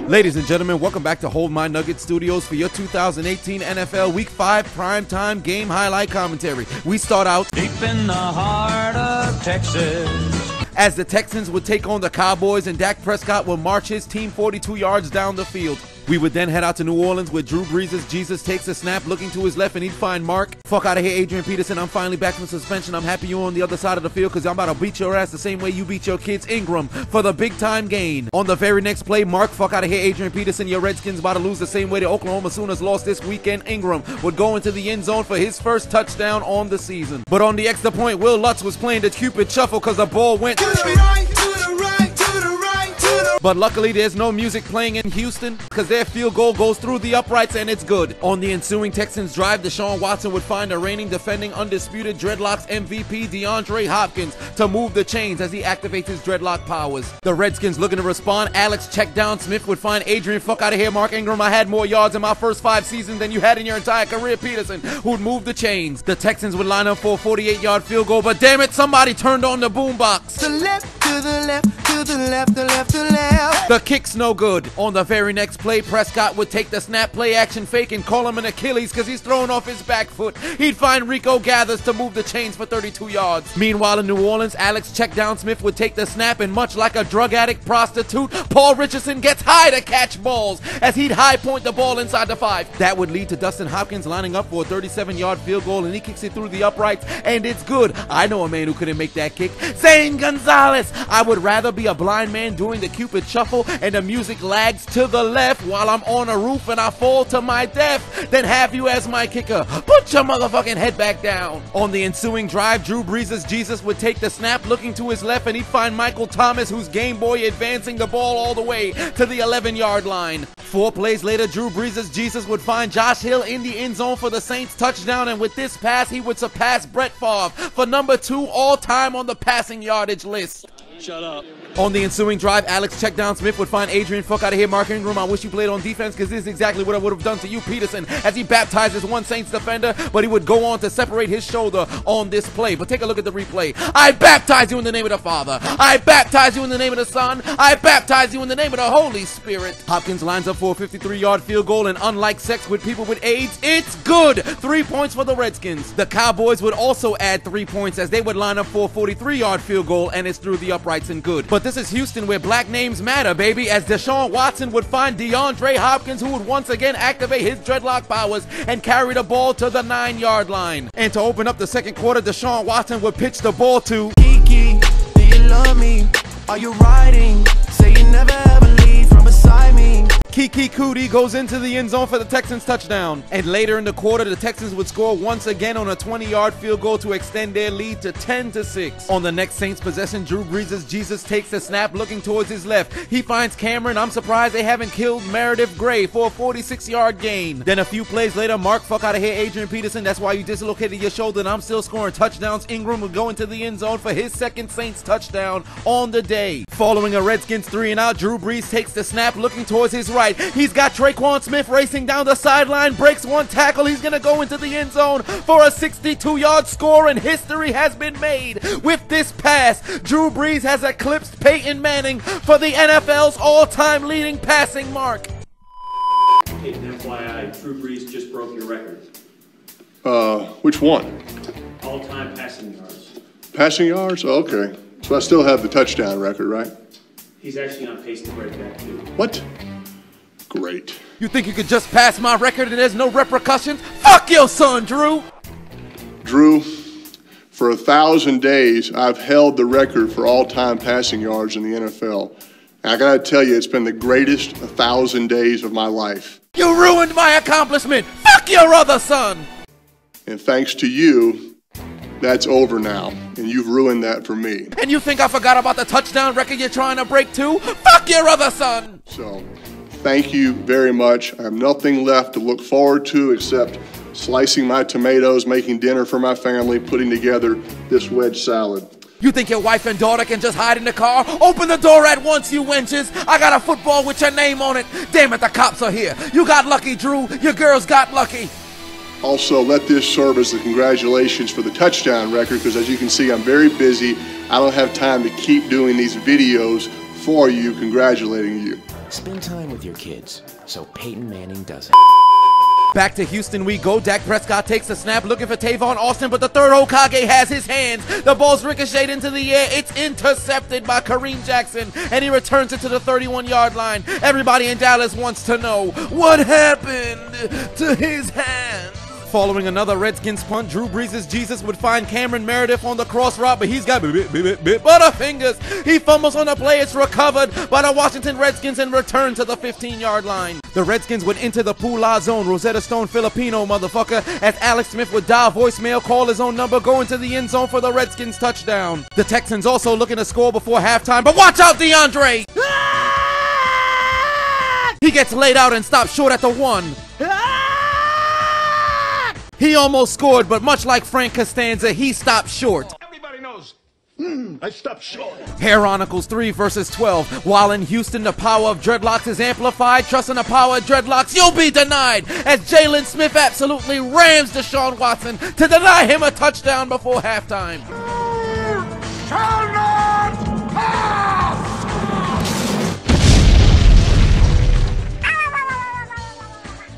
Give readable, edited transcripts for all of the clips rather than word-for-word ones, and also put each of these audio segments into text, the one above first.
Ladies and gentlemen, welcome back to Hold My Nugget Studios for your 2018 NFL Week 5 Primetime Game Highlight Commentary. We start out deep in the heart of Texas, as the Texans would take on the Cowboys and Dak Prescott will march his team 42 yards down the field. We would then head out to New Orleans where Drew Brees' Jesus takes a snap looking to his left and he'd find Mark. Fuck out of here, Adrian Peterson. I'm finally back from suspension. I'm happy you're on the other side of the field because I'm about to beat your ass the same way you beat your kids Ingram for the big time gain. On the very next play, Mark, fuck out of here, Adrian Peterson. Your Redskins about to lose the same way the Oklahoma Sooners lost this weekend. Ingram would go into the end zone for his first touchdown on the season. But on the extra point, Will Lutz was playing the Cupid Shuffle because the ball went to the right, to the right, to the right, to the... But luckily there's no music playing in Houston because their field goal goes through the uprights and it's good. On the ensuing Texans drive, Deshaun Watson would find the reigning defending undisputed dreadlocks MVP DeAndre Hopkins to move the chains as he activates his dreadlock powers. The Redskins looking to respond. Alex Checkdown Smith would find Adrian fuck out of here Mark Ingram. I had more yards in my first 5 seasons than you had in your entire career Peterson, who would move the chains. The Texans would line up for a 48-yard field goal, but damn it, somebody turned on the boombox. To the left, to the left, to the left, to the left, to the left. The kick's no good. On the very next play, Prescott would take the snap play action fake and call him an Achilles because he's throwing off his back foot. He'd find Rico Gathers to move the chains for 32 yards. Meanwhile in New Orleans, Alex Checkdown Smith would take the snap and much like a drug addict prostitute, Paul Richardson gets high to catch balls as he'd high point the ball inside the 5. That would lead to Dustin Hopkins lining up for a 37-yard field goal and he kicks it through the uprights and it's good. I know a man who couldn't make that kick. Zane Gonzalez. I would rather be a blind man doing the Cupid Shuffle and the music lags to the left while I'm on a roof and I fall to my death than have you as my kicker. Put your motherfucking head back down. On the ensuing drive, Drew Brees' Jesus would take the snap looking to his left and he'd find Michael Thomas, who's Game Boy advancing the ball all the way to the 11-yard line. 4 plays later, Drew Brees' Jesus would find Josh Hill in the end zone for the Saints touchdown, and with this pass, he would surpass Brett Favre for number 2 all-time on the passing yardage list. shut up. On the ensuing drive, Alex Checkdown Smith would find Adrian fuck out of here Mark Ingram. I wish you played on defense because this is exactly what I would have done to you, Peterson, as he baptizes one Saints defender, but he would go on to separate his shoulder on this play. But take a look at the replay. I baptize you in the name of the Father. I baptize you in the name of the Son. I baptize you in the name of the Holy Spirit. Hopkins lines up for a 53-yard field goal, and unlike sex with people with AIDS, it's good. 3 points for the Redskins. The Cowboys would also add 3 points as they would line up for a 43-yard field goal, and it's through the uprights and good. But this is Houston where black names matter, baby, as Deshaun Watson would find DeAndre Hopkins, who would once again activate his dreadlock powers and carry the ball to the 9-yard line. And to open up the second quarter, Deshaun Watson would pitch the ball to Kiki, do you love me? Are you riding? Say you never ever leave from beside me. Kiki Cootie goes into the end zone for the Texans touchdown. And later in the quarter, the Texans would score once again on a 20-yard field goal to extend their lead to 10-6. On the next Saints possession, Drew Brees' Jesus takes the snap looking towards his left. He finds Cameron. I'm surprised they haven't killed Meredith Gray for a 46-yard gain. Then a few plays later, Mark fuck out of here Adrian Peterson. That's why you dislocated your shoulder and I'm still scoring touchdowns. Ingram would go into the end zone for his second Saints touchdown on the day. Following a Redskins 3-and-out, Drew Brees takes the snap looking towards his right. He's got Traquan Smith racing down the sideline, breaks one tackle. He's going to go into the end zone for a 62-yard score, and history has been made. With this pass, Drew Brees has eclipsed Peyton Manning for the NFL's all-time leading passing mark. Hey, FYI, Drew Brees just broke your record. Which one? All-time passing yards. Passing yards? Oh, okay. So I still have the touchdown record, right? He's actually on pace to break that, too. What? Great. You think you could just pass my record and there's no repercussions? Fuck your son, Drew! Drew, for 1,000 days, I've held the record for all-time passing yards in the NFL. And I gotta tell you, it's been the greatest 1,000 days of my life. You ruined my accomplishment! Fuck your other son! And thanks to you, that's over now. And you've ruined that for me. And you think I forgot about the touchdown record you're trying to break too? Fuck your other son! So, thank you very much. I have nothing left to look forward to except slicing my tomatoes, making dinner for my family, putting together this wedge salad. You think your wife and daughter can just hide in the car? Open the door at once, you wenches. I got a football with your name on it. Damn it, the cops are here. You got lucky, Drew. Your girls got lucky. Also, let this serve as the congratulations for the touchdown record, because as you can see, I'm very busy. I don't have time to keep doing these videos for you, congratulating you. Spend time with your kids so Peyton Manning doesn't. Back to Houston we go. Dak Prescott takes the snap looking for Tavon Austin, but the third Okage has his hands. The ball's ricocheted into the air. It's intercepted by Kareem Jackson, and he returns it to the 31-yard line. Everybody in Dallas wants to know what happened to his hands. Following another Redskins punt, Drew Brees' Jesus would find Cameron Meredith on the cross route, but he's got butterfingers. He fumbles on the play. It's recovered by the Washington Redskins and returned to the 15-yard line. The Redskins would enter the Pula zone, Rosetta Stone Filipino motherfucker, as Alex Smith would dial voicemail, call his own number, go into the end zone for the Redskins touchdown. The Texans also looking to score before halftime, but watch out, DeAndre! He gets laid out and stopped short at the 1. He almost scored, but much like Frank Costanza, he stopped short. Everybody knows, I stopped short. Haironicles 3 verses 12. While in Houston, the power of dreadlocks is amplified. Trust in the power of dreadlocks, you'll be denied. As Jalen Smith absolutely rams Deshaun Watson to deny him a touchdown before halftime. Shall not pass!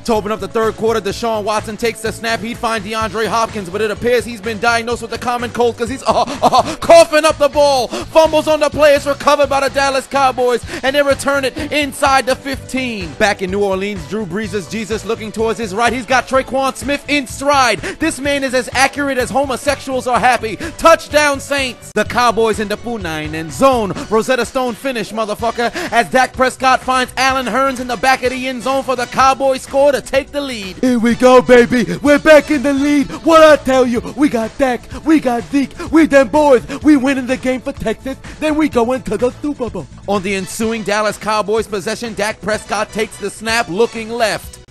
To open up the third quarter, Deshaun Watson takes the snap. He'd find DeAndre Hopkins, but it appears he's been diagnosed with the common cold because he's coughing up the ball. Fumbles on the play. It's recovered by the Dallas Cowboys, and they return it inside the 15. Back in New Orleans, Drew Brees' Jesus looking towards his right. He's got Traquan Smith in stride. This man is as accurate as homosexuals are happy. Touchdown Saints. The Cowboys in the Punine and zone. Rosetta Stone finish, motherfucker, as Dak Prescott finds Allen Hurns in the back of the end zone for the Cowboys score to take the lead. Here we go, baby. We're back in the lead. What I tell you, we got Dak, we got Zeke, we them boys. We winning the game for Texas, then we go into the Super Bowl. On the ensuing Dallas Cowboys possession, Dak Prescott takes the snap looking left.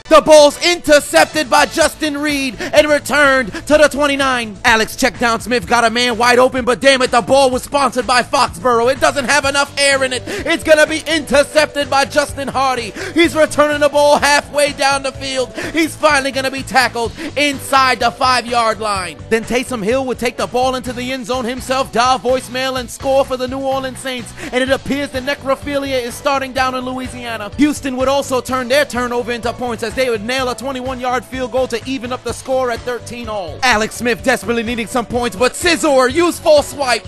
The ball's intercepted by Justin Reed and returned to the 29. Alex Checkdown Smith got a man wide open, but damn it, the ball was sponsored by Foxborough. It doesn't have enough air in it. It's gonna be intercepted by Justin Hardy. He's returning the ball halfway down the field. He's finally gonna be tackled inside the 5-yard line. Then Taysom Hill would take the ball into the end zone himself, dial voicemail, and score for the New Orleans Saints. And it appears the necrophilia is starting down in Louisiana. Houston would also turn their turnover into points as they would nail a 21-yard field goal to even up the score at 13-all. Alex Smith desperately needing some points, but Scissor used false swipe.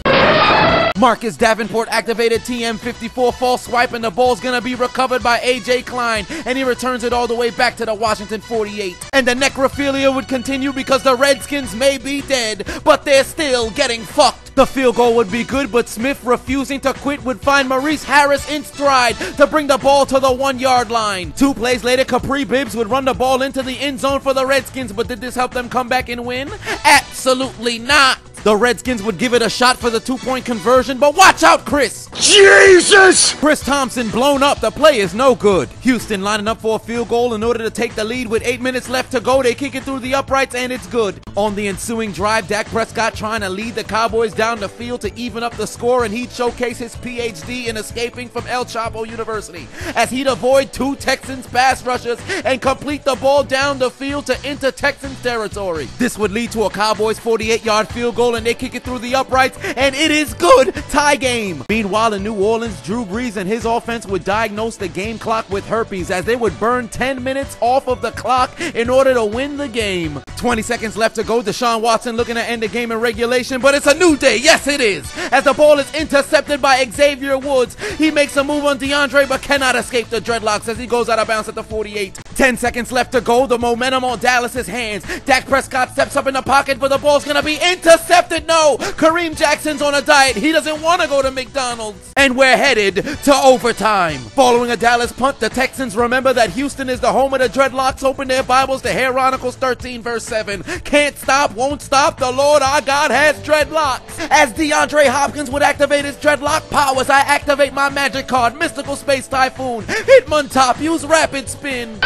Marcus Davenport activated TM54 false swipe, and the ball's gonna be recovered by AJ Klein, and he returns it all the way back to the Washington 48. And the necrophilia would continue because the Redskins may be dead, but they're still getting fucked. The field goal would be good, but Smith, refusing to quit, would find Maurice Harris in stride to bring the ball to the 1-yard line. 2 plays later, Capri Bibbs would run the ball into the end zone for the Redskins, but did this help them come back and win? Absolutely not. The Redskins would give it a shot for the 2-point conversion, but watch out, Chris! Jesus! Chris Thompson blown up. The play is no good. Houston lining up for a field goal in order to take the lead with 8 minutes left to go. They kick it through the uprights, and it's good. On the ensuing drive, Dak Prescott trying to lead the Cowboys down the field to even up the score, and he'd showcase his PhD in escaping from El Chapo University, as he'd avoid 2 Texans pass rushers and complete the ball down the field to enter Texans territory. This would lead to a Cowboys 48-yard field goal, and they kick it through the uprights, and it is good. Tie game. Meanwhile, in New Orleans, Drew Brees and his offense would diagnose the game clock with herpes, as they would burn 10 minutes off of the clock in order to win the game. 20 seconds left to go. Deshaun Watson looking to end the game in regulation, but it's a new day. Yes, it is. As the ball is intercepted by Xavier Woods, he makes a move on DeAndre, but cannot escape the dreadlocks as he goes out of bounds at the 48. 10 seconds left to go. The momentum on Dallas's hands. Dak Prescott steps up in the pocket, but the ball's gonna be intercepted. No, Kareem Jackson's on a diet. He doesn't want to go to McDonald's. And we're headed to overtime. Following a Dallas punt, the Texans remember that Houston is the home of the dreadlocks. Open their Bibles to Haironicles 13 verse 7. Can't stop, won't stop. The Lord our God has dreadlocks. As DeAndre Hopkins would activate his dreadlock powers, I activate my magic card, Mystical Space Typhoon. Hitmontop, use rapid spin.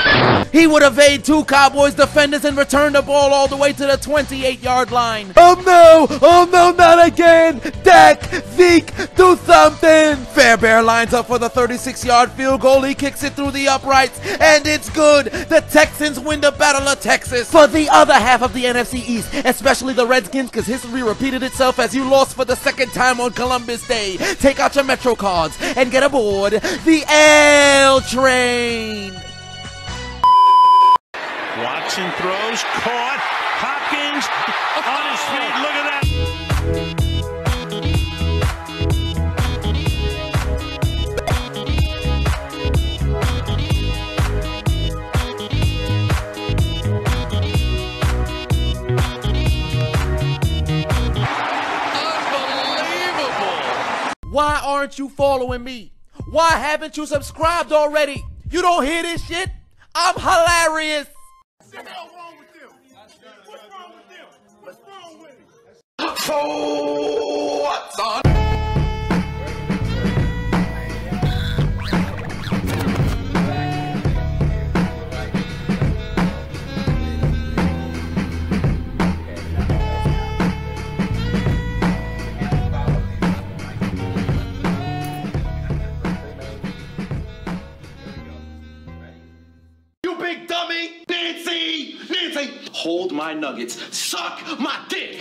He would evade 2 Cowboys defenders and return the ball all the way to the 28-yard line. Oh no, not again! Dak, Zeke, do something! Fairbairn lines up for the 36-yard field goal. He kicks it through the uprights, and it's good. The Texans win the Battle of Texas. For the other half of the NFC East, especially the Redskins, because history repeated itself as you lost for the 2nd time on Columbus Day. Take out your Metro cards and get aboard the L train. Watson throws, caught. Hopkins on his feet. Look at that. Why aren't you following me? Why haven't you subscribed already? You don't hear this shit? I'm hilarious. What the hell wrong with you? What's wrong with you? What's wrong with it? So what's on? Big dummy! Nancy! Hold my nuggets. Suck my dick!